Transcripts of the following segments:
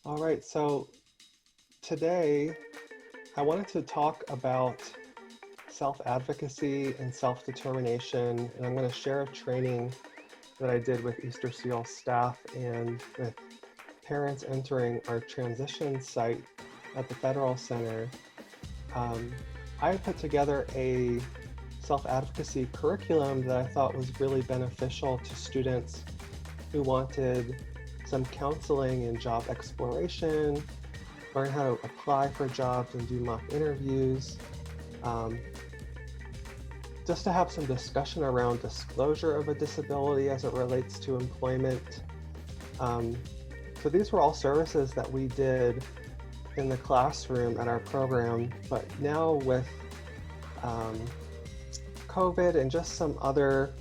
All right, so today I wanted to talk about self-advocacy and self-determination, and I'm going to share a training that I did with Easter Seal staff and with parents entering our transition site at the Federal Center. Um, I put together a self-advocacy curriculum that I thought was really beneficial to students who wanted some counseling in job exploration, learn how to apply for jobs and do mock interviews, um, just to have some discussion around disclosure of a disability as it relates to employment. Um, so these were all services that we did in the classroom at our program, but now with um, COVID and just some other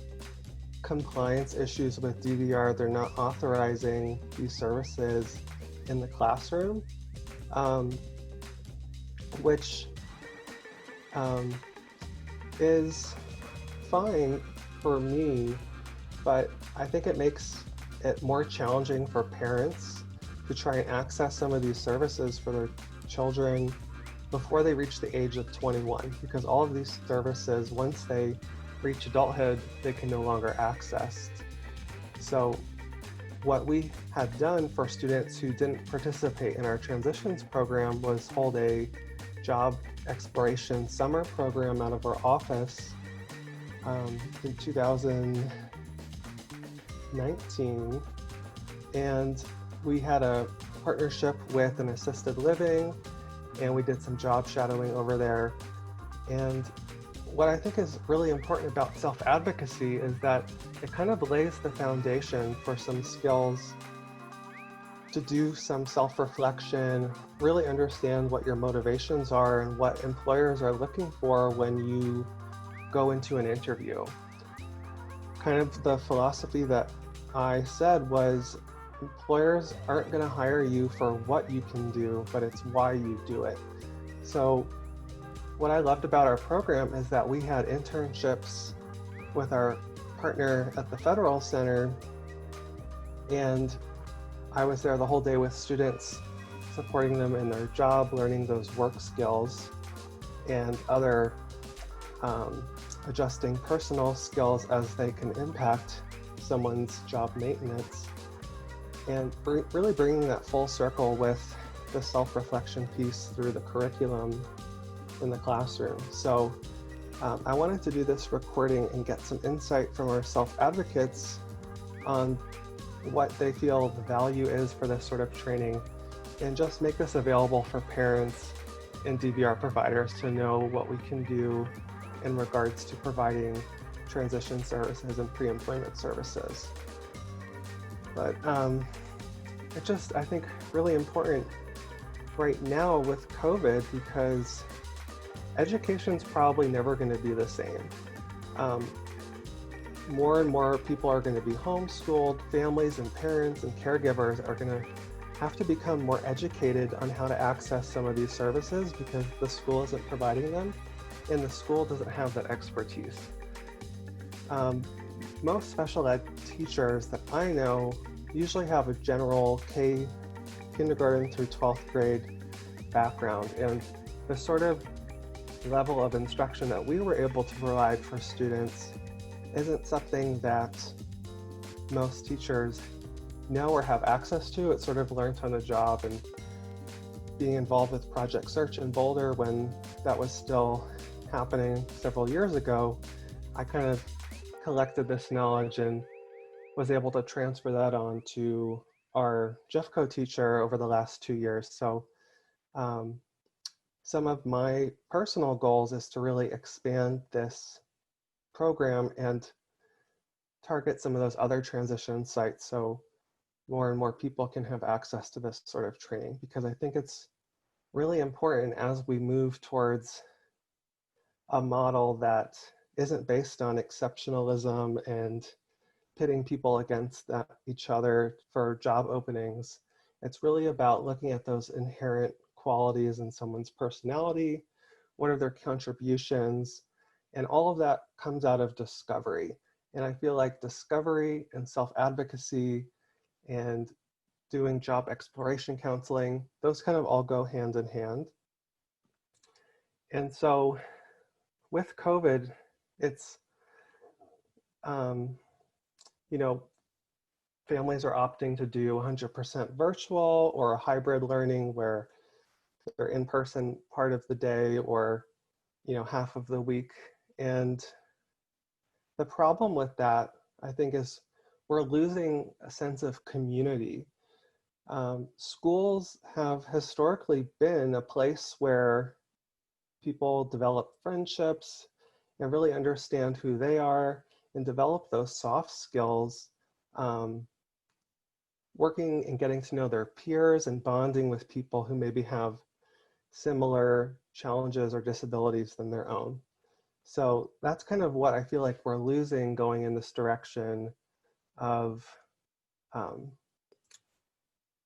compliance issues with DVR, they're not authorizing these services in the classroom, um, which um, is fine for me, but I think it makes it more challenging for parents to try and access some of these services for their children before they reach the age of 21, because all of these services, once they reach adulthood, they can no longer access. So what we had done for students who didn't participate in our transitions program was hold a job exploration summer program out of our office in 2019. And we had a partnership with an assisted living, and we did some job shadowing over there. And what I think is really important about self-advocacy is that it kind of lays the foundation for some skills to do some self-reflection, really understand what your motivations are and what employers are looking for when you go into an interview. Kind of the philosophy that I said was employers aren't going to hire you for what you can do, but it's why you do it. So what I loved about our program is that we had internships with our partner at the Federal Center, and I was there the whole day with students, supporting them in their job, learning those work skills and other adjusting personal skills as they can impact someone's job maintenance, and really bringing that full circle with the self-reflection piece through the curriculum in the classroom. So I wanted to do this recording and get some insight from our self-advocates on what they feel the value is for this sort of training, and just make this available for parents and DVR providers to know what we can do in regards to providing transition services and pre-employment services. But it's just, I think, really important right now with COVID, because education's probably never going to be the same. More and more people are going to be homeschooled. Families and parents and caregivers are going to have to become more educated on how to access some of these services, because the school isn't providing them and the school doesn't have that expertise. Most special ed teachers that I know usually have a general kindergarten through 12th grade background, and the sort of level of instruction that we were able to provide for students isn't something that most teachers know or have access to. It's sort of learned on the job, and being involved with Project Search in Boulder when that was still happening several years ago, I kind of collected this knowledge and was able to transfer that on to our JEFCO teacher over the last 2 years. So some of my personal goals is to really expand this program and target some of those other transition sites so more and more people can have access to this sort of training, because I think it's really important as we move towards a model that isn't based on exceptionalism and pitting people against each other for job openings. It's really about looking at those inherent qualities in someone's personality, what are their contributions, and all of that comes out of discovery. And I feel like discovery and self-advocacy and doing job exploration counseling, those kind of all go hand in hand. And so with COVID, it's, you know, families are opting to do 100% virtual or a hybrid learning where they're in person part of the day or, you know, half of the week. And the problem with that, I think, is we're losing a sense of community. Schools have historically been a place where people develop friendships and really understand who they are and develop those soft skills, working and getting to know their peers and bonding with people who maybe have similar challenges or disabilities than their own. So that's kind of what I feel like we're losing going in this direction of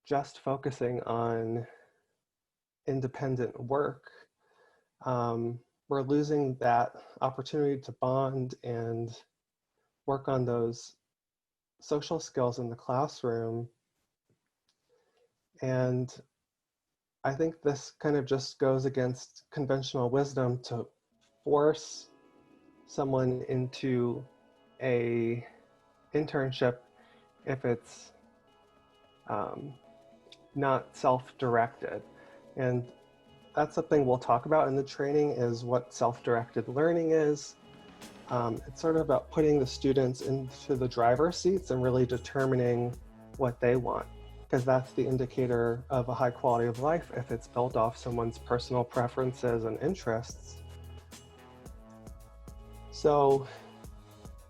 just focusing on independent work. We're losing that opportunity to bond and work on those social skills in the classroom. And I think this kind of just goes against conventional wisdom to force someone into a internship if it's not self-directed. And that's something we'll talk about in the training, is what self-directed learning is. It's sort of about putting the students into the driver's seats and really determining what they want, because that's the indicator of a high quality of life if it's built off someone's personal preferences and interests. So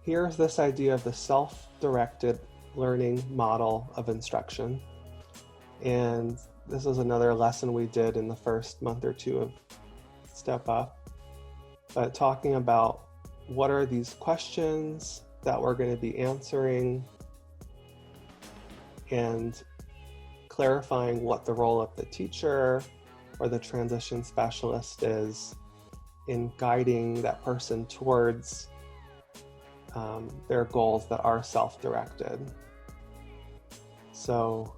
here's this idea of the self-directed learning model of instruction. And this is another lesson we did in the first month or two of Step Up, but talking about what are these questions that we're going to be answering and clarifying what the role of the teacher or the transition specialist is in guiding that person towards their goals that are self-directed. So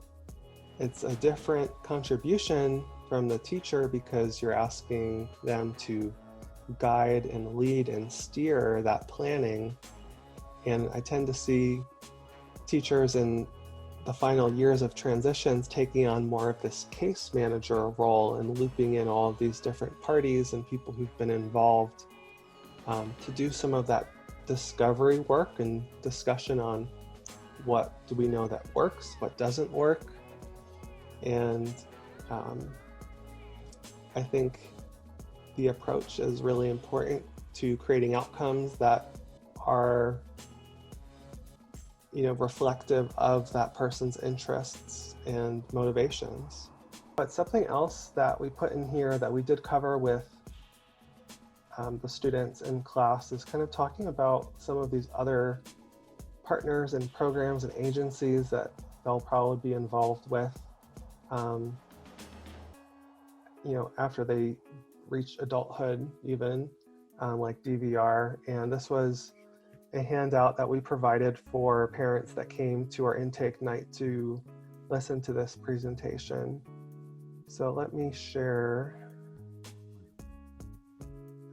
it's a different contribution from the teacher because you're asking them to guide and lead and steer that planning. And I tend to see teachers in the final years of transitions taking on more of this case manager role and looping in all of these different parties and people who've been involved to do some of that discovery work and discussion on what do we know that works, what doesn't work. And I think the approach is really important to creating outcomes that are, you know, reflective of that person's interests and motivations. But something else that we put in here that we did cover with the students in class is kind of talking about some of these other partners and programs and agencies that they'll probably be involved with, you know, after they reach adulthood even, like DVR. And this was a handout that we provided for parents that came to our intake night to listen to this presentation. So let me share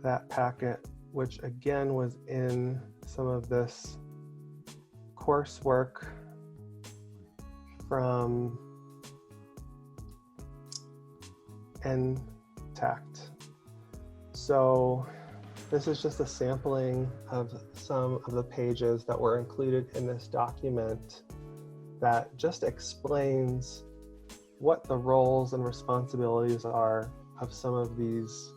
that packet, which again was in some of this coursework from NTACT. So this is just a sampling of some of the pages that were included in this document that just explains what the roles and responsibilities are of some of these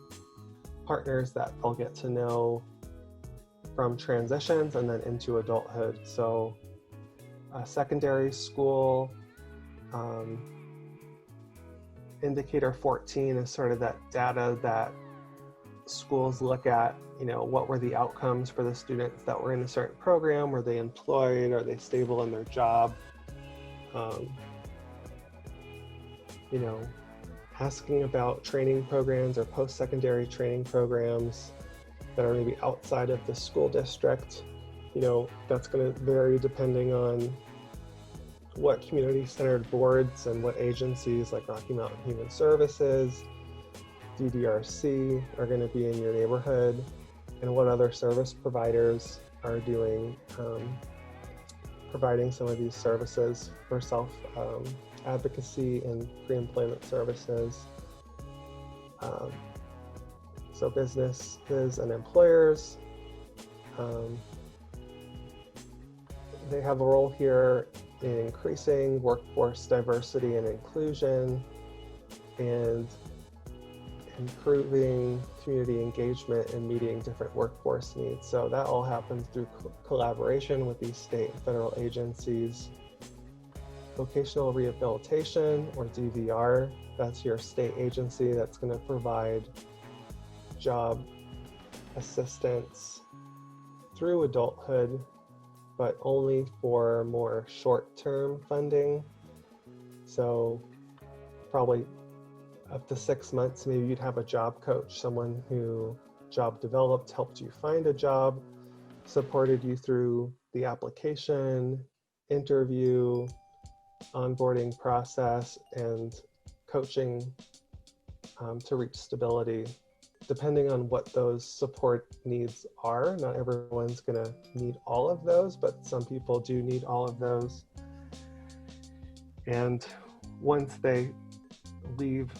partners that they'll get to know from transitions and then into adulthood. So secondary school, indicator 14 is sort of that data that schools look at, you know, what were the outcomes for the students that were in a certain program? Were they employed? Are they stable in their job? You know, asking about training programs or post-secondary training programs that are maybe outside of the school district. You know, that's going to vary depending on what community-centered boards and what agencies like Rocky Mountain Human Services, DDRC are going to be in your neighborhood, and what other service providers are doing, providing some of these services for self-advocacy and pre-employment services. So businesses and employers, they have a role here in increasing workforce diversity and inclusion and improving community engagement and meeting different workforce needs. So that all happens through collaboration with these state and federal agencies. Vocational rehabilitation, or DVR, that's your state agency that's going to provide job assistance through adulthood, but only for more short-term funding. So probably up to 6 months, maybe you'd have a job coach, someone who job developed, helped you find a job, supported you through the application, interview, onboarding process, and coaching to reach stability. Depending on what those support needs are, not everyone's going to need all of those, but some people do need all of those. And once they leave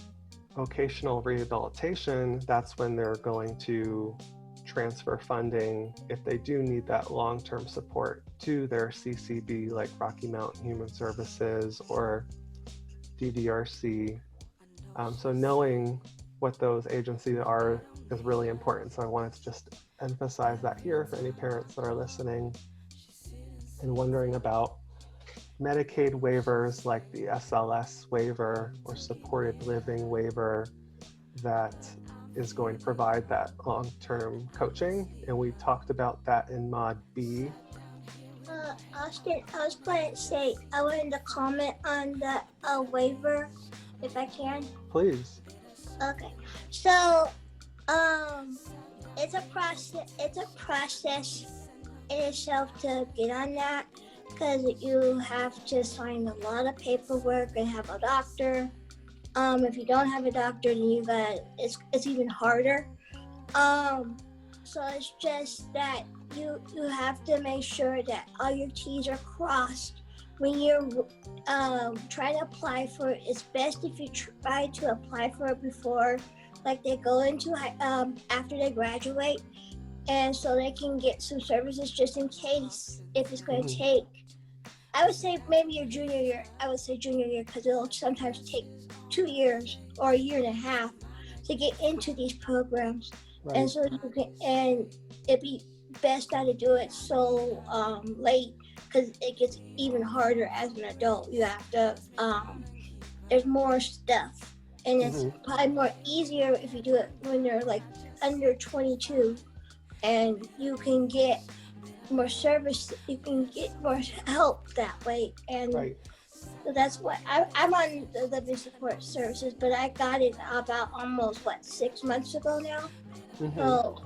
vocational rehabilitation, that's when they're going to transfer funding, if they do need that long-term support, to their CCB, like Rocky Mountain Human Services or DDRC. So knowing what those agencies are is really important. So I wanted to just emphasize that here for any parents that are listening and wondering about Medicaid waivers like the SLS waiver or supported living waiver that is going to provide that long-term coaching. And we talked about that in Mod B. Austin, I was going to say, I wanted to comment on the waiver, if I can. Please. Okay, so it's a process in itself to get on that, because you have to sign a lot of paperwork and have a doctor. If you don't have a doctor, then it's even harder. So it's just that you have to make sure that all your T's are crossed when you're trying to apply for it. It's best if you try to apply for it before, like, they go into after they graduate, and so they can get some services just in case if it's going to take. I would say maybe your junior year. I would say junior year, because it'll sometimes take 2 years or a year and a half to get into these programs. Right. And so you can, and it'd be best not to do it so late, because it gets even harder as an adult. You have to, there's more stuff, and it's probably more easier if you do it when you're like under 22, and you can get more service, you can get more help that way. And right. So that's what I'm on the living support services, but I got it about almost 6 months ago now. So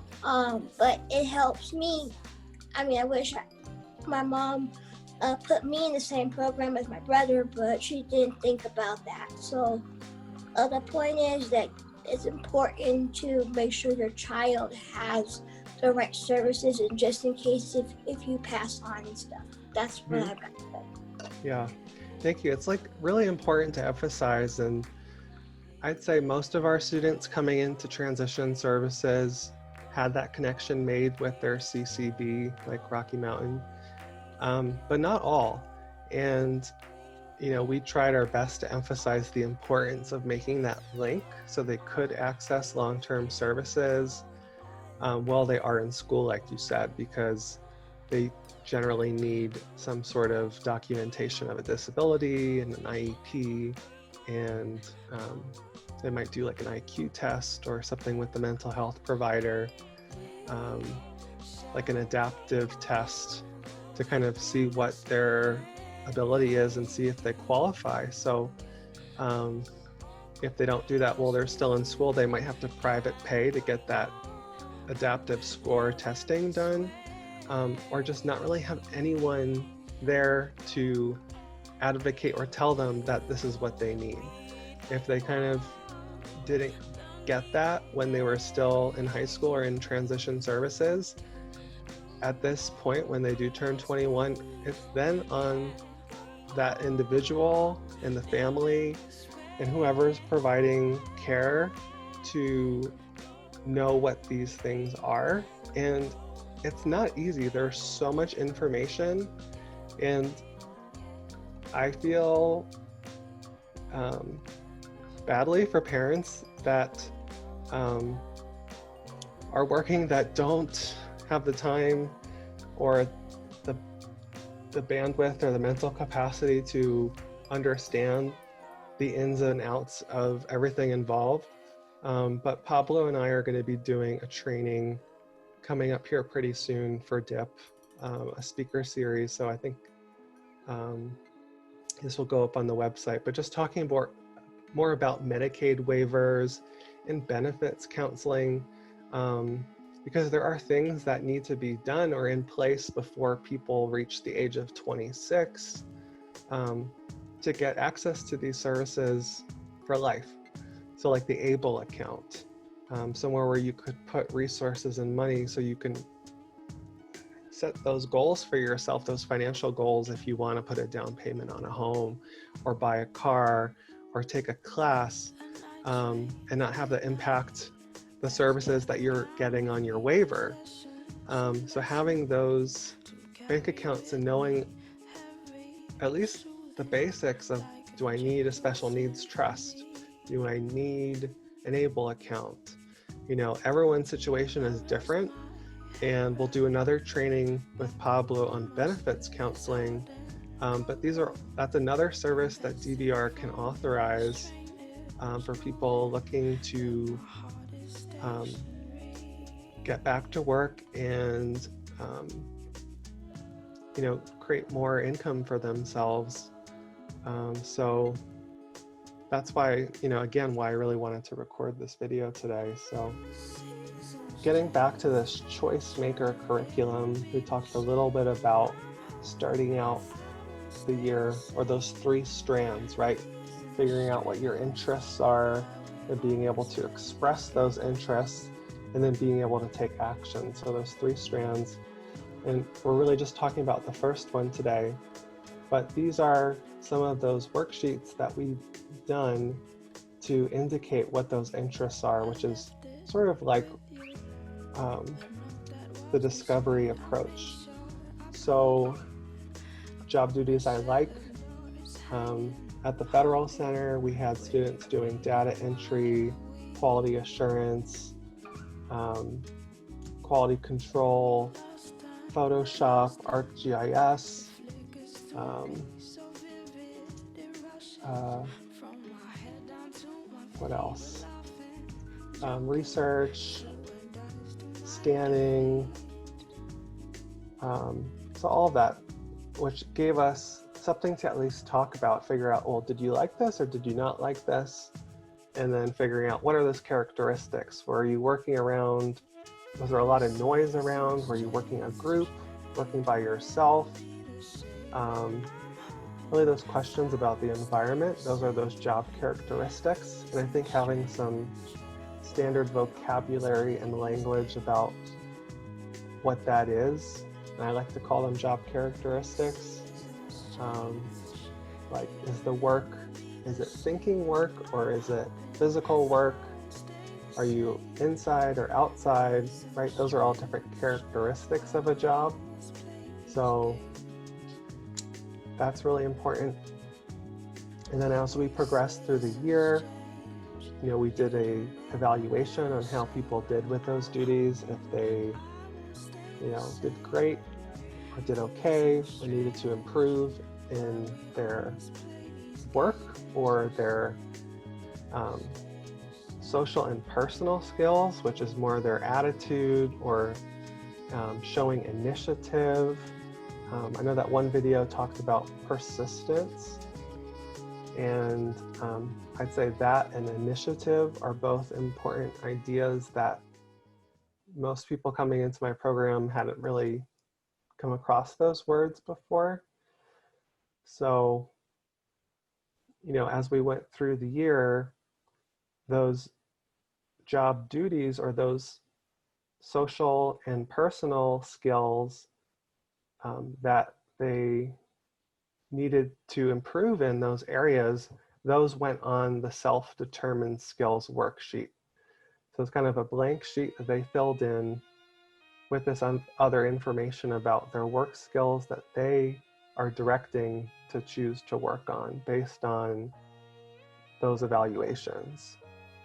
but it helps me. I mean, I wish my mom put me in the same program as my brother, but she didn't think about that. So the point is that it's important to make sure your child has the right services, and just in case if you pass on and stuff. That's what I've got to say. Yeah, thank you. It's like really important to emphasize, and I'd say most of our students coming into transition services had that connection made with their CCB, like Rocky Mountain, but not all. And we tried our best to emphasize the importance of making that link so they could access long-term services while they are in school, like you said, because they generally need some sort of documentation of a disability and an IEP, and they might do like an IQ test or something with the mental health provider, like an adaptive test to kind of see what their ability is and see if they qualify. So if they don't do that while they're still in school, they might have to private pay to get that adaptive score testing done, or just not really have anyone there to advocate or tell them that this is what they need. If they kind of didn't get that when they were still in high school or in transition services, at this point when they do turn 21, it's then on that individual and the family and whoever's providing care to know what these things are. And it's not easy. There's so much information, and I feel badly for parents that are working that don't have the time or the bandwidth or the mental capacity to understand the ins and outs of everything involved. But Pablo and I are going to be doing a training coming up here pretty soon for DIP, a speaker series. So I think this will go up on the website, but just talking more about Medicaid waivers and benefits counseling, because there are things that need to be done or in place before people reach the age of 26 to get access to these services for life. So like the ABLE account, somewhere where you could put resources and money so you can set those goals for yourself, those financial goals, if you want to put a down payment on a home or buy a car or take a class, and not have that impact the services that you're getting on your waiver. So having those bank accounts and knowing at least the basics of, do I need a special needs trust? Do I need an ABLE account? You know, everyone's situation is different, and we'll do another training with Pablo on benefits counseling. But that's another service that DVR can authorize for people looking to get back to work and create more income for themselves. So that's why, again, why I really wanted to record this video today. So getting back to this choice maker curriculum, we talked a little bit about starting out the year, or those 3 strands, right? Figuring out what your interests are and being able to express those interests, and then being able to take action. So those 3 strands. And we're really just talking about the first one today, but these are some of those worksheets that we've done to indicate what those interests are, which is sort of like the discovery approach. So job duties I like. At the Federal Center, we had students doing data entry, quality assurance, quality control, Photoshop, ArcGIS, what else? Research, scanning, so all of that, which gave us something to at least talk about, figure out, well, did you like this or did you not like this? And then figuring out, what are those characteristics? Were you working around, was there a lot of noise around? Were you working a group, working by yourself? Really those questions about the environment, those are those job characteristics. And I think having some standard vocabulary and language about what that is, and I like to call them job characteristics. Like, is the work, is it thinking work or is it physical work? Are you inside or outside, right? Those are all different characteristics of a job. So that's really important. And then as we progressed through the year, we did a evaluation on how people did with those duties, if they, did great or did okay or needed to improve in their work or their social and personal skills, which is more their attitude or showing initiative. I know that one video talked about persistence, and I'd say that and initiative are both important ideas that most people coming into my program hadn't really come across those words before. So as we went through the year, those job duties or those social and personal skills that they needed to improve in those areas, those went on the self-determined skills worksheet. So it's kind of a blank sheet that they filled in with this other information about their work skills that they are directing to choose to work on based on those evaluations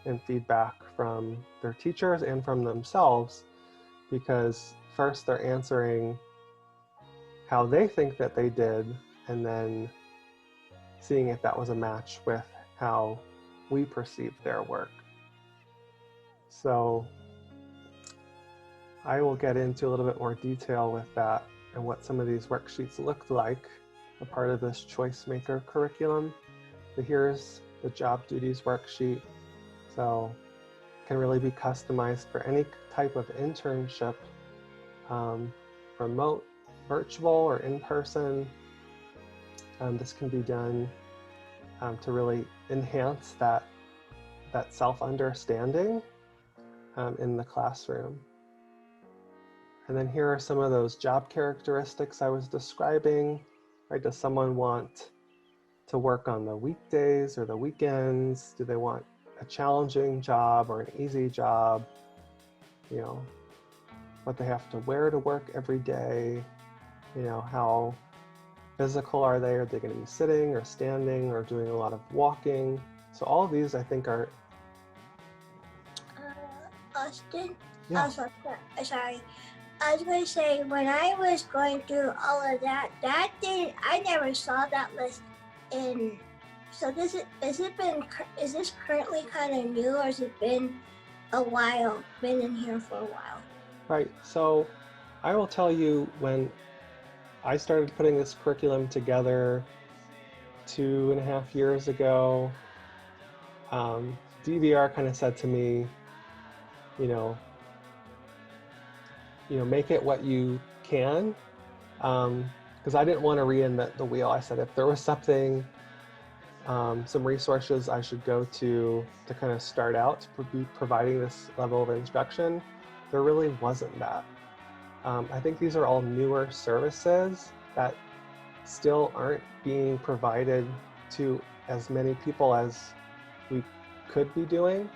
and feedback from their teachers and from themselves, because first they're answering how they think that they did, and then seeing if that was a match with how we perceive their work. So I will get into a little bit more detail with that and what some of these worksheets looked like, a part of this Choice Maker curriculum. So here's the job duties worksheet. So it can really be customized for any type of internship, remote, virtual, or in person. This can be done to really enhance that self-understanding in the classroom. And then here are some of those job characteristics I was describing. Right? Does someone want to work on the weekdays or the weekends? Do they want a challenging job or an easy job? What they have to wear to work every day? How physical are they? Are they going to be sitting or standing or doing a lot of walking? So all of these, I think, are... Austin? Yeah. Sorry. I was going to say, when I was going through all of that I never saw that list in. So is this currently kind of new, or has it been a while, been in here for a while? Right. So I will tell you, when I started putting this curriculum together 2.5 years ago, DVR kind of said to me, make it what you can, because I didn't want to reinvent the wheel. I said if there was something, some resources I should go to kind of start out to be providing this level of instruction, there really wasn't that. I think these are all newer services that still aren't being provided to as many people as we could be doing.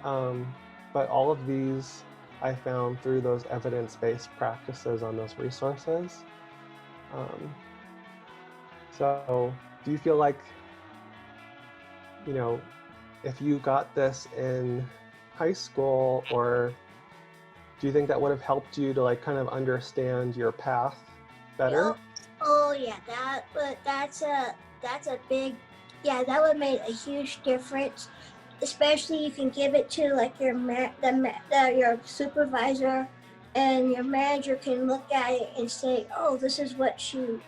But all of these I found through those evidence-based practices on those resources. So do you feel like, if you got this in high school, or do you think that would have helped you to kind of understand your path better? Oh yeah, that's a big, that would make a huge difference. Especially you can give it to your supervisor, and your manager can look at it and say, oh, this is what she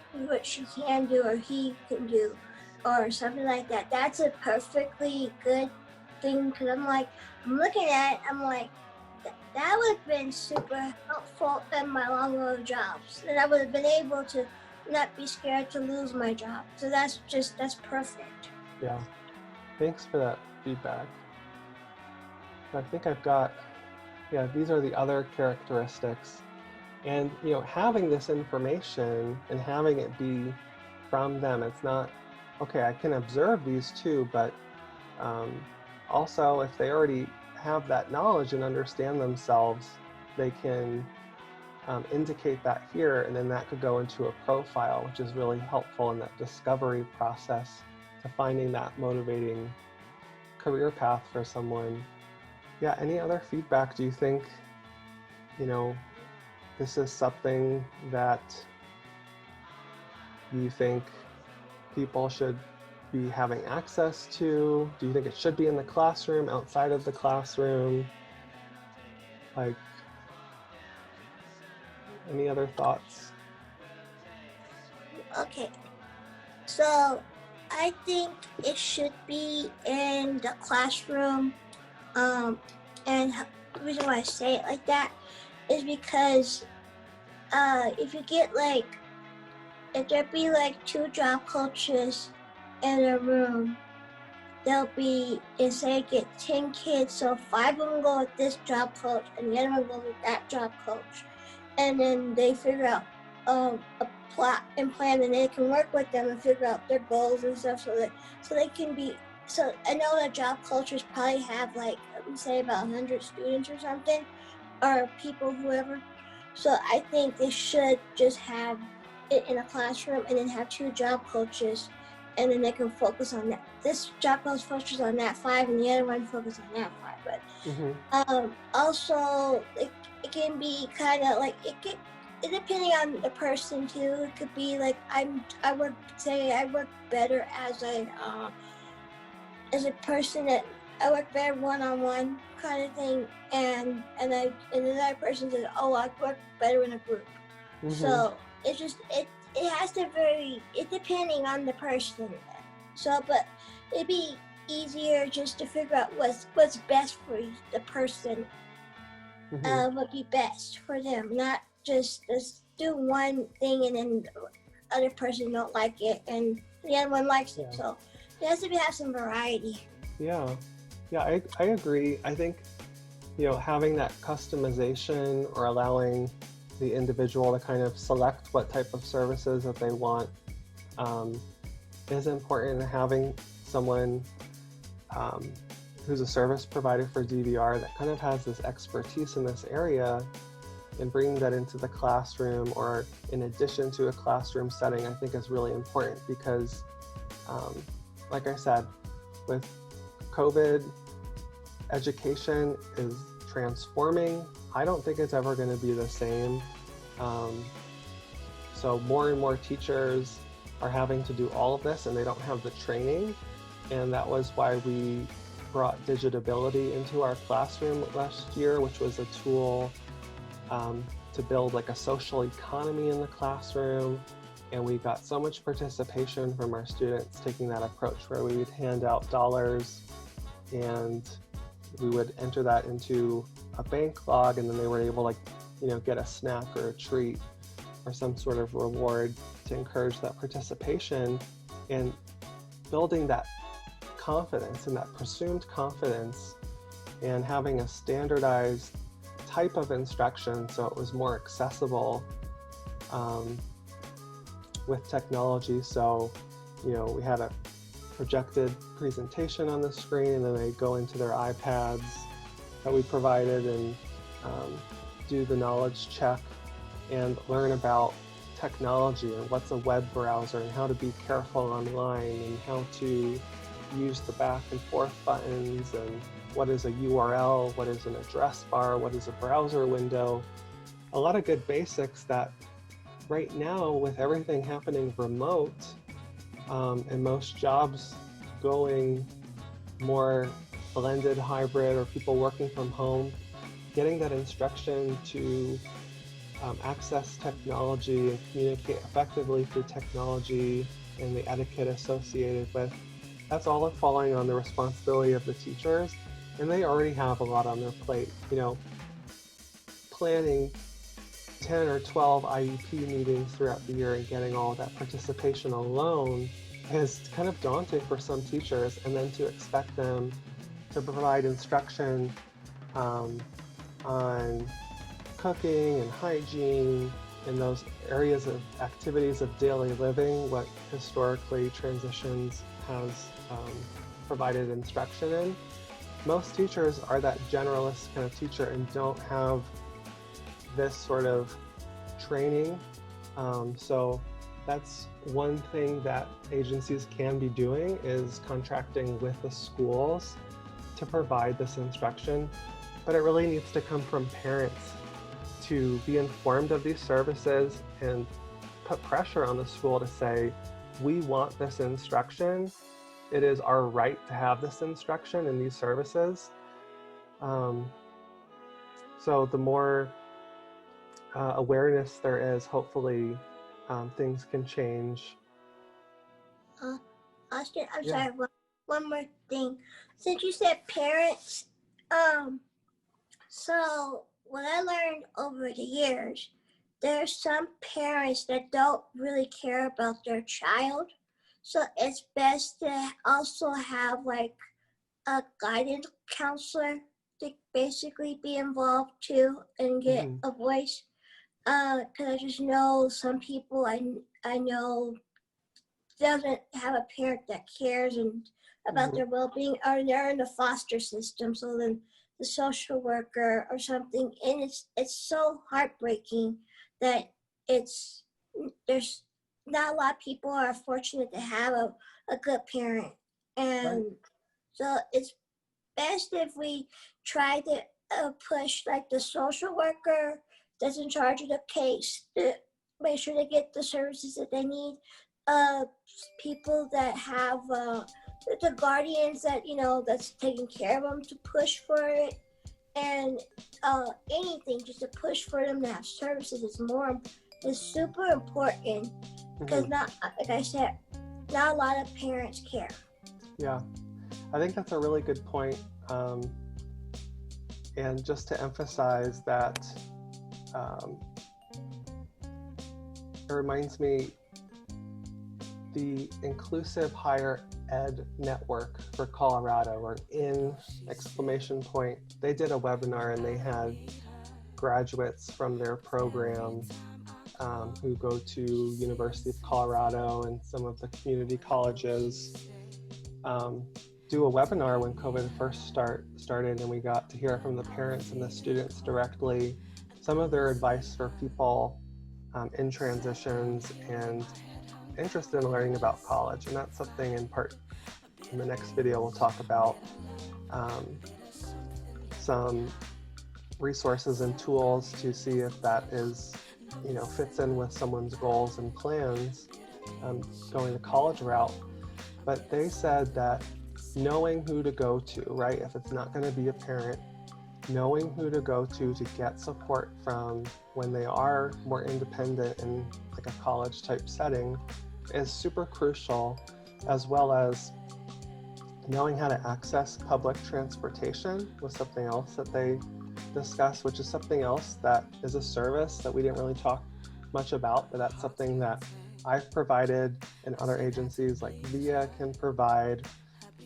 can do or he can do, or something like that. That's a perfectly good thing, because I'm looking at it, I'm like, that would have been super helpful in my long road of jobs, and I would have been able to not be scared to lose my job. So that's perfect. Yeah, thanks for that feedback. I think I've got, these are the other characteristics. And, having this information and having it be from them, it's not, okay, I can observe these too, but also if they already have that knowledge and understand themselves, they can indicate that here, and then that could go into a profile, which is really helpful in that discovery process to finding that motivating career path for someone. Yeah, any other feedback? Do you think, this is something that you think people should be having access to? Do you think it should be in the classroom, outside of the classroom? Any other thoughts? Okay, so I think it should be in the classroom, and the reason why I say it like that is because if you get if there be 2 job coaches in a room, there'll be, say get 10 kids, so 5 of them go with this job coach and the other one goes with that job coach. And then they figure out a plot and plan, and they can work with them and figure out their goals and stuff so they can be, so I know that job coaches probably have like, say about 100 students or something, or people, whoever. So I think they should just have it in a classroom and then have 2 job coaches, and then they can focus on that. This job coach focuses on that 5 and the other one focuses on that 5. But also it can be kind of like, it depending on the person too. It could be like I work better as a person that I work better one-on-one kind of thing, and another person says, oh, I work better in a group. So it's just it has to vary, it depending on the person. So, but it'd be easier just to figure out what's best for the person. Would be best for them, not just do one thing and then the other person don't like it and the other one likes it. So it has to have some variety. Yeah, I agree. I think, having that customization or allowing the individual to kind of select what type of services that they want is important. Having someone who's a service provider for DVR that kind of has this expertise in this area and bringing that into the classroom or in addition to a classroom setting, I think is really important because, like I said, with COVID, education is transforming. I don't think it's ever going to be the same. So more and more teachers are having to do all of this and they don't have the training. And that was why we brought digitability into our classroom last year, which was a tool to build like a social economy in the classroom. And we got so much participation from our students taking that approach where we would hand out dollars and we would enter that into a bank log, and then they were able to, get a snack or a treat or some sort of reward to encourage that participation, and building that confidence and that presumed confidence and having a standardized type of instruction so it was more accessible with technology. So, we had a projected presentation on the screen, and then they go into their iPads that we provided and do the knowledge check and learn about technology and what's a web browser and how to be careful online and how to use the back and forth buttons and what is a URL, what is an address bar, what is a browser window. A lot of good basics that right now, with everything happening remote and most jobs going more blended hybrid or people working from home, getting that instruction to access technology and communicate effectively through technology and the etiquette associated with, that's all falling on the responsibility of the teachers. And they already have a lot on their plate. Planning 10 or 12 IEP meetings throughout the year and getting all of that participation alone is kind of daunting for some teachers, and then to expect them to provide instruction on cooking and hygiene in those areas of activities of daily living, what historically transitions has provided instruction in. Most teachers are that generalist kind of teacher and don't have this sort of training. So that's one thing that agencies can be doing, is contracting with the schools to provide this instruction. But it really needs to come from parents to be informed of these services and put pressure on the school to say, we want this instruction. It is our right to have this instruction and these services. So the more awareness there is, hopefully things can change. Austin, I'm sorry, one more thing. Since you said parents, so what I learned over the years, there's some parents that don't really care about their child. So it's best to also have like a guidance counselor to basically be involved too and get Mm-hmm. a voice. Because I just know some people I know doesn't have a parent that cares and about Mm-hmm. their well-being, or they're in the foster system, so then the social worker or something, and it's so heartbreaking that it's there's not a lot of people are fortunate to have a good parent, Right. and so it's best if we try to push like the social worker that's in charge of the case to make sure they get the services that they need. Uh, People that have the guardians that that's taking care of them to push for it, and anything just to push for them to have services is super important because Mm-hmm. not like I said, not a lot of parents care. Yeah, I think that's a really good point. And just to emphasize that, it reminds me the Inclusive Higher Ed Network for Colorado, or IN exclamation point. They did a webinar and they had graduates from their program who go to University of Colorado and some of the community colleges do a webinar when COVID first started, and we got to hear from the parents and the students directly some of their advice for people in transitions and interested in learning about college. And that's something in the next video we'll talk about some resources and tools to see if that is, fits in with someone's goals and plans going the college route. But they said that knowing who to go to, right? If it's not going to be a parent, knowing who to go to get support from when they are more independent in like a college type setting is super crucial, as well as knowing how to access public transportation was something else that they discussed, which is something else that is a service that we didn't really talk much about, but that's something that I've provided and other agencies like VIA can provide.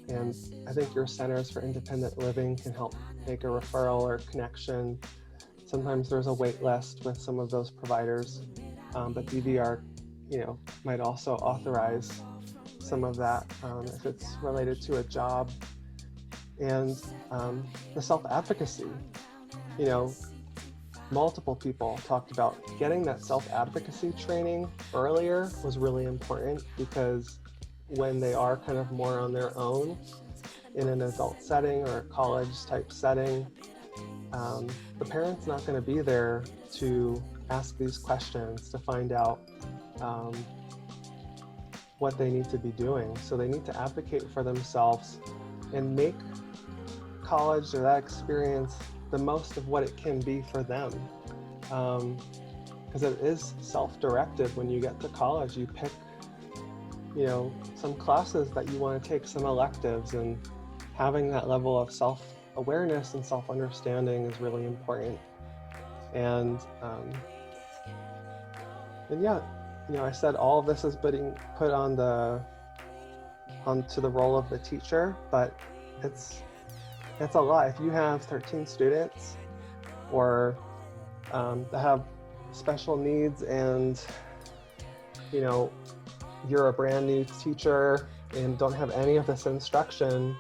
And I think your centers for independent living can help make a referral or connection. Sometimes there's a wait list with some of those providers, but DVR, might also authorize some of that if it's related to a job. And the self-advocacy, multiple people talked about getting that self-advocacy training earlier was really important, because when they are kind of more on their own in an adult setting or a college type setting, the parent's not going to be there to ask these questions to find out what they need to be doing. So they need to advocate for themselves and make college or that experience the most of what it can be for them. Because it is self-directed. When you get to college, you pick some classes that you want to take, some electives, and having that level of self-awareness and self-understanding is really important. And yeah, I said all of this is being put onto the role of the teacher, but it's a lot. If you have 13 students or that have special needs, and you're a brand new teacher and don't have any of this instruction,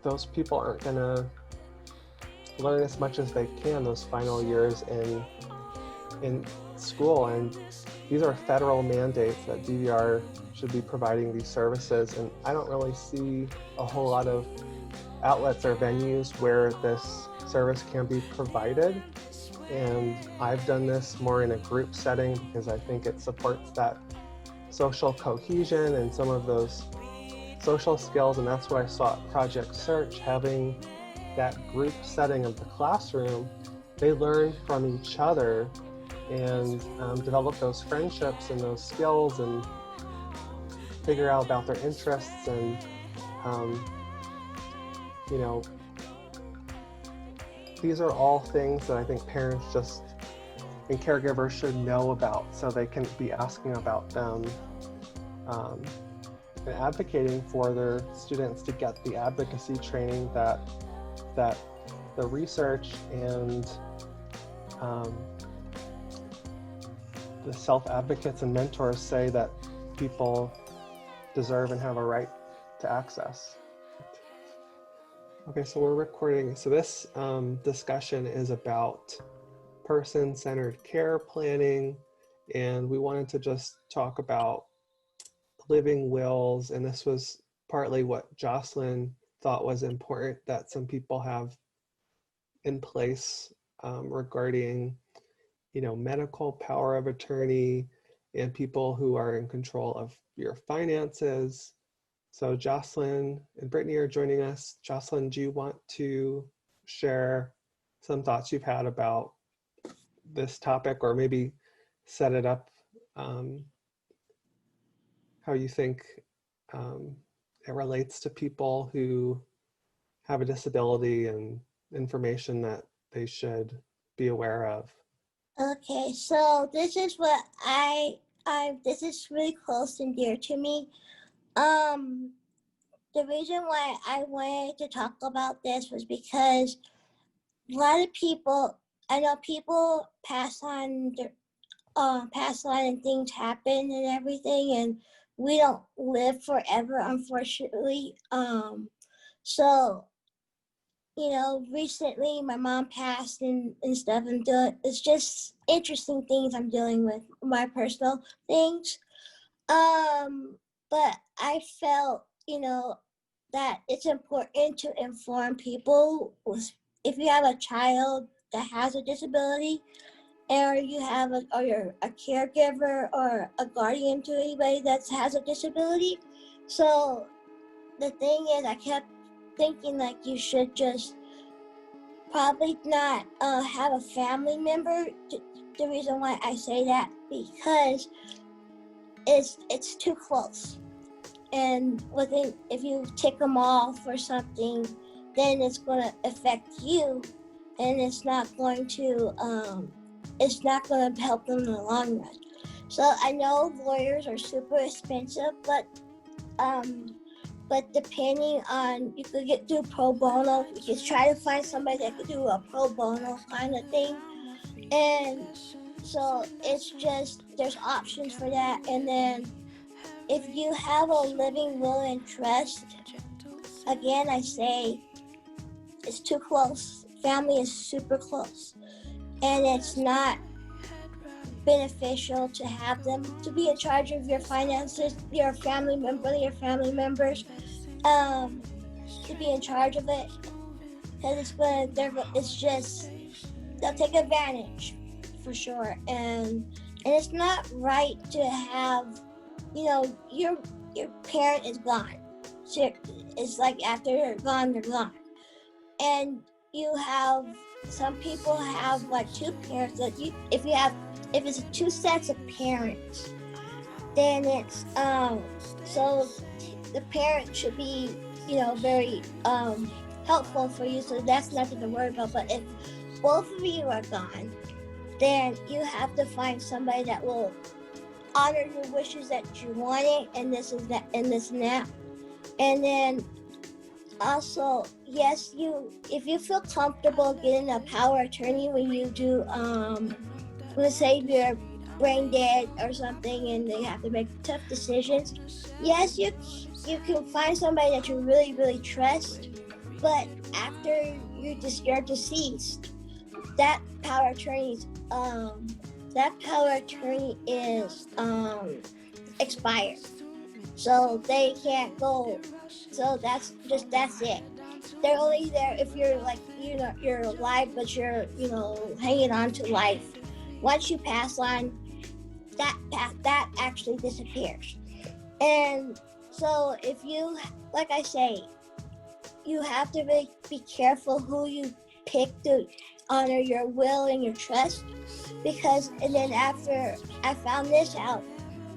those people aren't going to learn as much as they can those final years in school. And these are federal mandates that DVR should be providing these services, and I don't really see a whole lot of outlets or venues where this service can be provided. And I've done this more in a group setting because I think it supports that social cohesion and some of those social skills. And that's what I saw at Project Search, having that group setting of the classroom. They learn from each other and develop those friendships and those skills and figure out about their interests. And these are all things that I think parents just and caregivers should know about, so they can be asking about them, and advocating for their students to get the advocacy training that the research and the self-advocates and mentors say that people deserve and have a right to access. Okay, so we're recording. So this discussion is about person-centered care planning, and we wanted to just talk about living wills, and this was partly what Jocelyn thought was important that some people have in place regarding, medical power of attorney and people who are in control of your finances. So Jocelyn and Brittany are joining us. Jocelyn, do you want to share some thoughts you've had about this topic, or maybe set it up how you think it relates to people who have a disability and information that they should be aware of? Okay, so this is what this is really close and dear to me. The reason why I wanted to talk about this was because a lot of people, I know people pass on and things happen and everything, and we don't live forever, unfortunately. So, recently my mom passed and stuff. It's just interesting things I'm dealing with, my personal things. But I felt, that it's important to inform people if you have a child that has a disability, or you have or you're a caregiver or a guardian to anybody that has a disability. So the thing is, I kept thinking like you should just probably not have a family member. The reason why I say that, because it's too close, and if you tick them off or something, then it's going to affect you, and it's not going to help them in the long run. So I know lawyers are super expensive, but depending on, you could do pro bono. You could try to find somebody that could do a pro bono kind of thing. And so it's just, there's options for that. And then if you have a living will and trust, again, I say it's too close. Family is super close. And it's not beneficial to have them to be in charge of your finances, your family members, to be in charge of it, because they'll take advantage for sure. And it's not right to have, your parent is gone. So it's like after they're gone, they're gone. And some people have like two parents that if it's two sets of parents, then it's so the parent should be, very helpful for you, so that's nothing to worry about. But if both of you are gone, then you have to find somebody that will honor your wishes that you wanted, and this is that and this and that. And then also, yes, if you feel comfortable getting a power attorney when you do, let's say you're brain dead or something and they have to make tough decisions, yes, you can find somebody that you really, really trust. But after you're deceased, that power attorney is expired, so they can't go. So that's it. They're only there if you're like, you're alive, but you're, hanging on to life. Once you pass on, that actually disappears. And so if you, like I say, you have to really be careful who you pick to honor your will and your trust, because, and then after I found this out,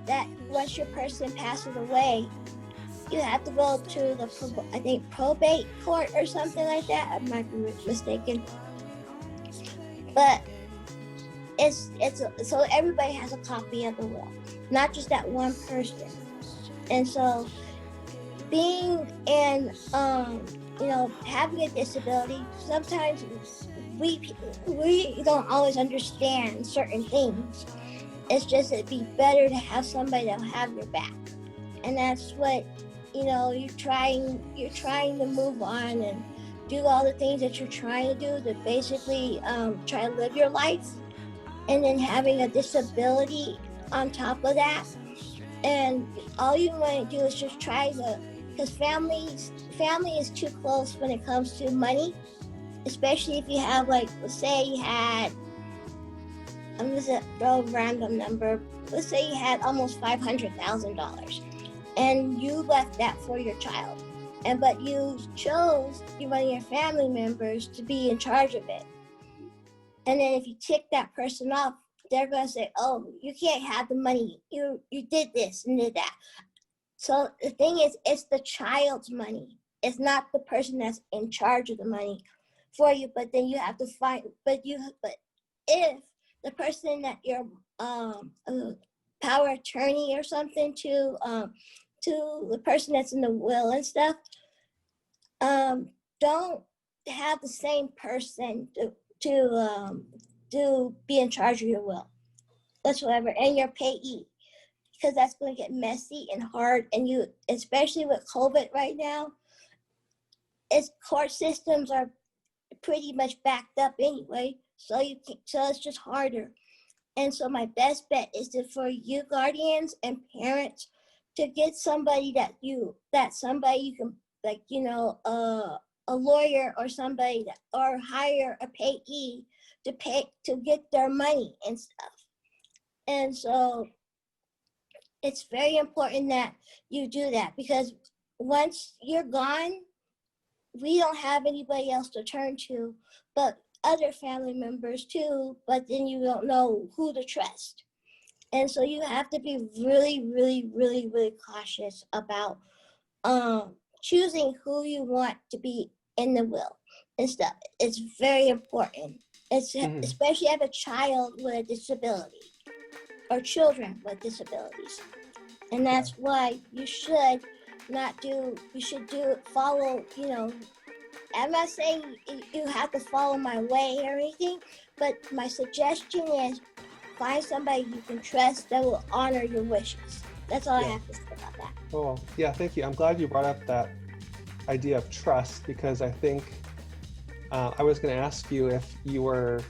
that once your person passes away, you have to go to the, probate court or something like that. I might be mistaken. But so everybody has a copy of the will, not just that one person. And so being in having a disability, sometimes we don't always understand certain things. It's just it'd be better to have somebody that'll have your back. And that's what you're trying to move on and do all the things that you're trying to do to basically try to live your life. And then having a disability on top of that, and all you want to do is just try to, because family is too close when it comes to money, especially if you have, like, let's say you had, I'm going to throw a random number, let's say you had almost $500,000 and you left that for your child, but you chose one of your family members to be in charge of it. And then if you tick that person off, they're going to say, oh, you can't have the money. You did this and did that. So the thing is, it's the child's money. It's not the person that's in charge of the money for you. But then you have to find, but if the person that you're power attorney or something to the person that's in the will and stuff, don't have the same person to be in charge of your will whatsoever, and your payee, because that's going to get messy and hard. And you, especially with COVID right now, court systems are pretty much backed up anyway, so it's just harder. And so my best bet is for you guardians and parents to get somebody you can, like, a lawyer or somebody or hire a payee to get their money and stuff. And so it's very important that you do that, because once you're gone, we don't have anybody else to turn to, but other family members too, but then you don't know who to trust. And so you have to be really, really, really, really cautious about choosing who you want to be in the will and stuff. It's very important. Especially if you have a child with a disability or children with disabilities. And that's why you should follow, I'm not saying you have to follow my way or anything, but my suggestion is find somebody you can trust that will honor your wishes. That's all I have to say about that. Oh, yeah, thank you. I'm glad you brought up that idea of trust, because I think I was going to ask you if you were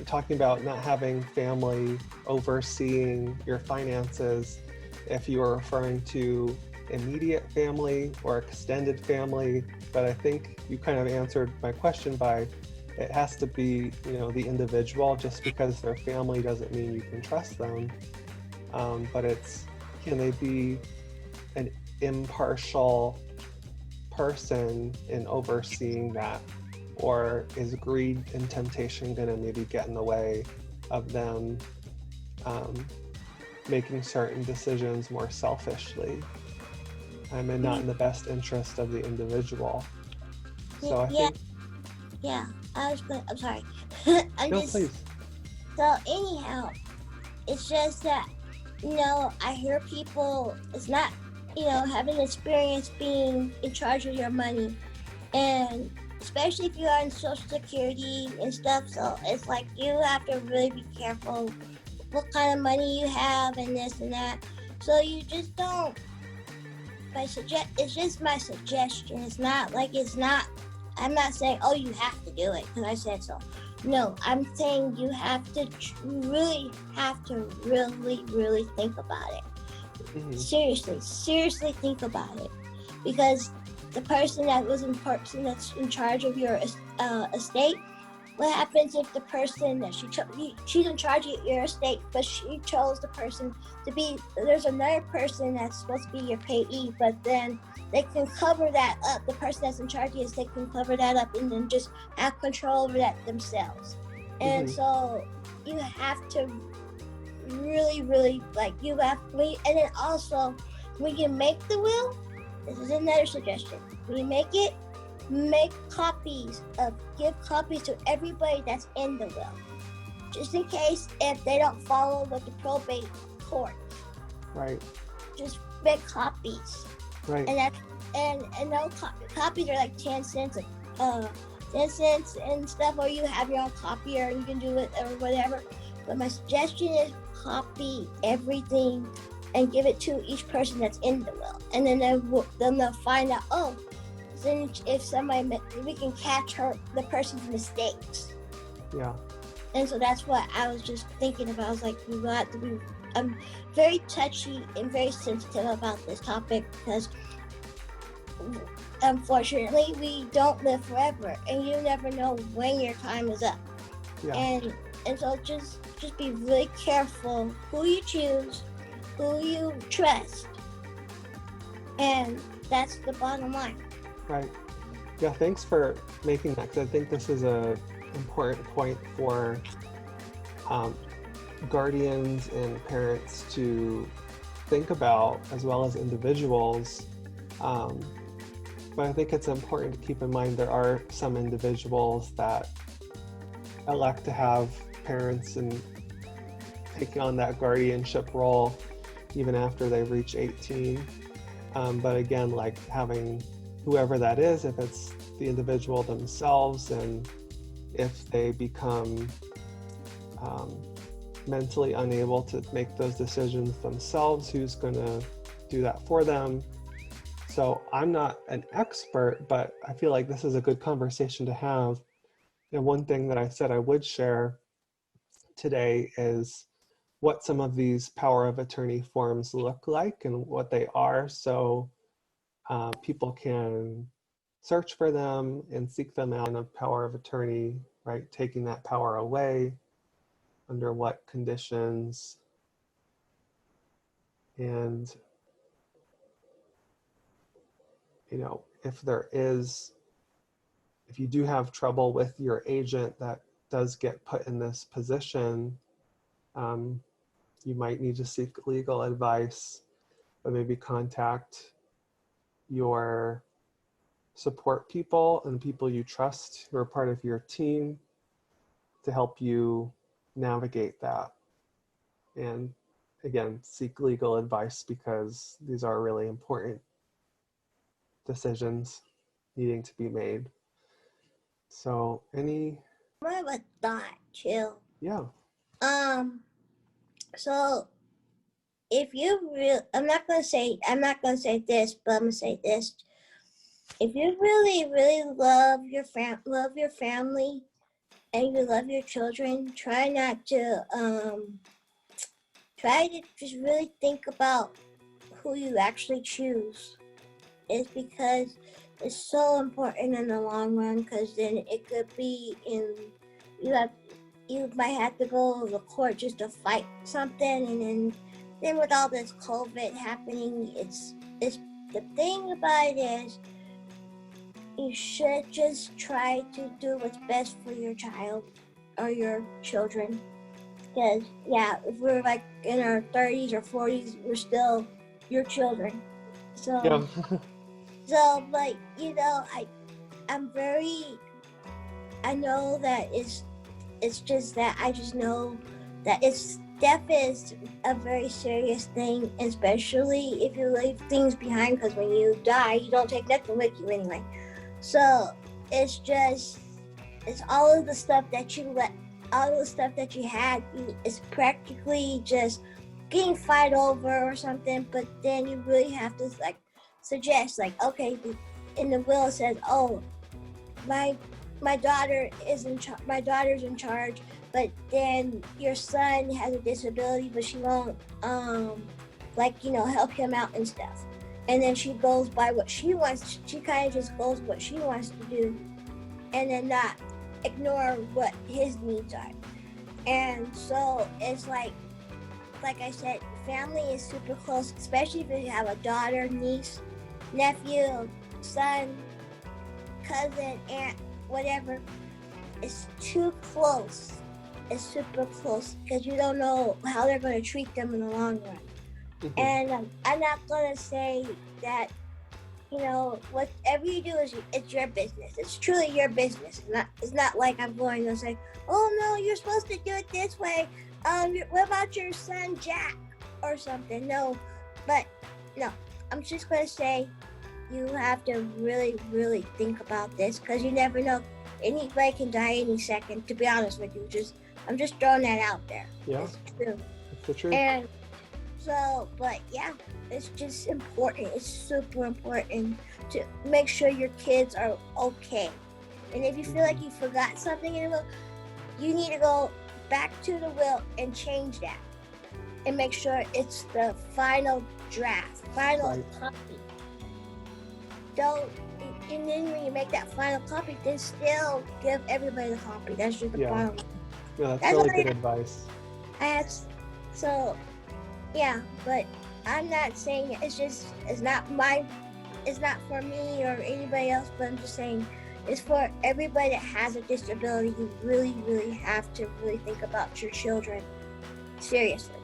talking about not having family overseeing your finances, if you were referring to immediate family or extended family, but I think you kind of answered my question by it has to be, the individual. Just because they're family doesn't mean you can trust them, but can they be an impartial person in overseeing that, or is greed and temptation going to maybe get in the way of them making certain decisions more selfishly and not in the best interest of the individual? So I'm sorry. Please. So anyhow, it's just that, I hear people, it's not, having experience being in charge of your money, and especially if you are in Social Security and stuff. So it's like you have to really be careful what kind of money you have and this and that. So you just don't. It's just my suggestion. I'm not saying, oh, you have to do it because I said so. No, I'm saying you have to really think about it. Seriously think about it, because the person that's in charge of your estate, what happens if the person that she's in charge of your estate, but she chose the person to be, there's another person that's supposed to be your payee, but then they can cover that up. The person that's in charge of your estate can cover that up and then just have control over that themselves. And so you have to really, and then also when you make the will, this is another suggestion. When you make it, give copies to everybody that's in the will. just in case if they don't follow with the probate court. Right. Just make copies. Right. And that and those copies are like 10 cents, 10 cents and stuff, or you have your own copier and you can do it or whatever. But my suggestion is copy everything and give it to each person that's in the will, and then they'll find out. Oh, then if somebody, we can catch the person's mistakes. Yeah. And so that's what I was just thinking about. I was like, we got to be. I'm very touchy and very sensitive about this topic because, unfortunately, we don't live forever, and you never know when your time is up. Yeah. And so just be really careful who you choose, who you trust, and that's the bottom line. Right. Yeah, thanks for making that, because I think this is a important point for guardians and parents to think about, as well as individuals. But I think it's important to keep in mind there are some individuals that elect to have parents and taking on that guardianship role even after they reach 18. But again, like having whoever that is, if it's the individual themselves, and if they become mentally unable to make those decisions themselves, who's going to do that for them? So I'm not an expert, but I feel like this is a good conversation to have. And one thing that I said I would share today is what some of these power of attorney forms look like and what they are, so people can search for them and seek them out in a power of attorney, right? Taking that power away, under what conditions, and if you do have trouble with your agent that does get put in this position, you might need to seek legal advice, but maybe contact your support people and people you trust who are part of your team to help you navigate that. And again, seek legal advice, because these are really important decisions needing to be made. So I have a thought too. Yeah. So if you I'm not gonna say this, but I'm gonna say this. If you really, really love your family and you love your children, try to just really think about who you actually choose. It's because it's so important in the long run, because then it could be you might have to go to the court just to fight something, and then with all this COVID happening, it's the thing about it is you should just try to do what's best for your child or your children. Because if we're like in our 30s or 40s, we're still your children. So Yeah. so like I know that it's just that I just know that death is a very serious thing, especially if you leave things behind, because when you die, you don't take nothing with you anyway. So it's all of the stuff that you had, it's practically just getting fight over or something. But then you really have to suggest, okay, in the will it says, oh, my daughter's in charge, but then your son has a disability, but she won't help him out and stuff. And then she goes by what she wants. She kind of just goes what she wants to do, and then not ignore what his needs are. And so it's like I said, family is super close, especially if you have a daughter, niece, nephew, son, cousin, aunt, whatever. It's too close. It's super close, because you don't know how they're going to treat them in the long run. Mm-hmm. And I'm not going to say that you know, whatever you do it's your business. It's truly your business. It's not like I'm going to say, oh no, you're supposed to do it this way. What about your son Jack or something? No, but no, I'm just going to say you have to really, really think about this because you never know. Anybody can die any second. To be honest with you, I'm just throwing that out there. Yeah, it's true. It's the truth. And so, but yeah, it's just important. It's super important to make sure your kids are okay. And if you feel like you forgot something in the will, you need to go back to the will and change that and make sure it's the final draft, final copy. Don't, and then when you make that final copy, then still give everybody the copy. That's just the bottom line. Yeah, that's really good advice. So, yeah, but I'm not saying it's not for me or anybody else, but I'm just saying it's for everybody that has a disability. You really, really have to really think about your children seriously.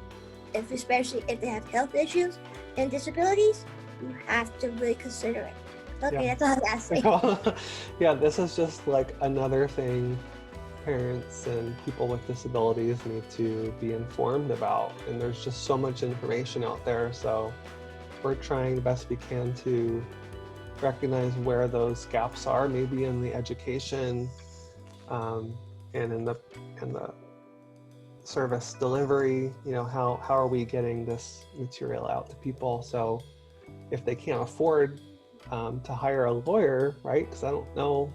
Especially if they have health issues and disabilities, you have to really consider it. Okay, That's all I gotta say. Yeah, this is just like another thing parents and people with disabilities need to be informed about. And there's just so much information out there. So we're trying the best we can to recognize where those gaps are, maybe in the education and in the service delivery. You know, how are we getting this material out to people? So if they can't afford to hire a lawyer, right? Because I don't know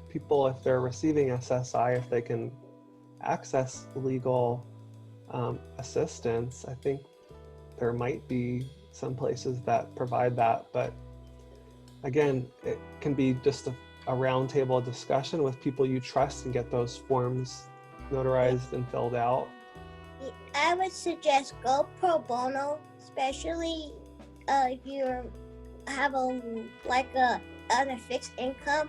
people, if they're receiving SSI, if they can access legal assistance. I think there might be some places that provide that, but again, it can be just a roundtable discussion with people you trust and get those forms notarized and filled out. I would suggest go pro bono, especially if you have on a fixed income.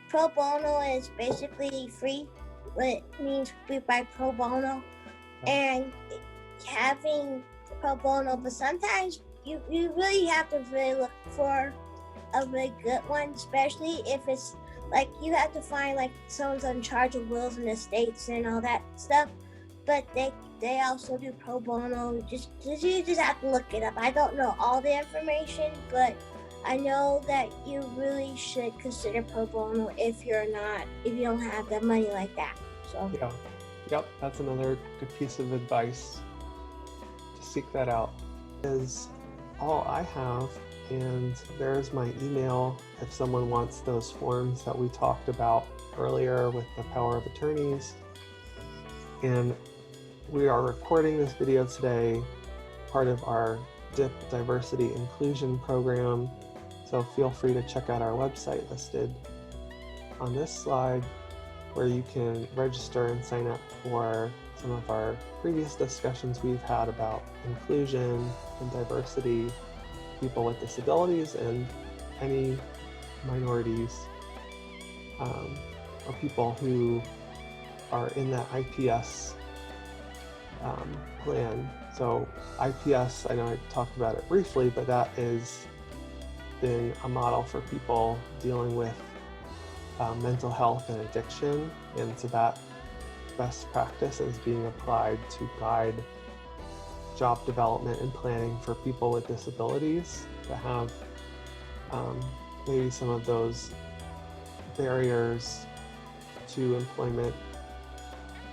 Pro bono is basically free, what it means by pro bono, and having pro bono. But sometimes you really have to really look for a really good one, especially if it's like you have to find like someone's in charge of wills and estates and all that stuff. But they also do pro bono. You just have to look it up. I don't know all the information, but I know that you really should consider pro bono if you don't have the money like that. So yep, that's another good piece of advice. To seek that out. Is all I have, and there's my email if someone wants those forms that we talked about earlier with the power of attorneys. And we are recording this video today, part of our DIP Diversity Inclusion Program. So feel free to check out our website listed on this slide, where you can register and sign up for some of our previous discussions we've had about inclusion and diversity, people with disabilities, and any minorities or people who are in that IPS plan. So IPS, I know I talked about it briefly, but that is been a model for people dealing with mental health and addiction, and so that best practice is being applied to guide job development and planning for people with disabilities that have maybe some of those barriers to employment.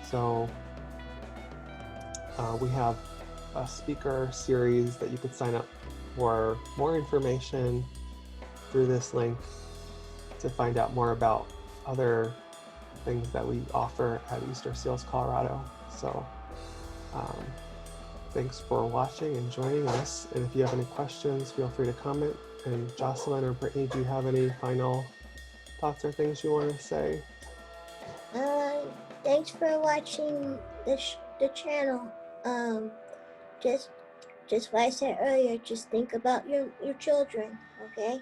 So we have a speaker series that you could sign up for more information through this link to find out more about other things that we offer at Easter Seals, Colorado. So thanks for watching and joining us. And if you have any questions, feel free to comment. And Jocelyn or Brittany, do you have any final thoughts or things you want to say? Thanks for watching the channel. Just what I said earlier, just think about your children, okay?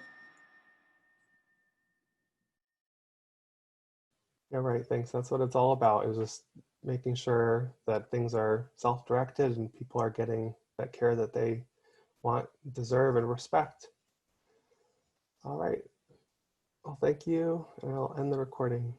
Yeah, right. Thanks. That's what it's all about, is just making sure that things are self-directed and people are getting that care that they want, deserve, and respect. All right. Well, thank you, and I'll end the recording.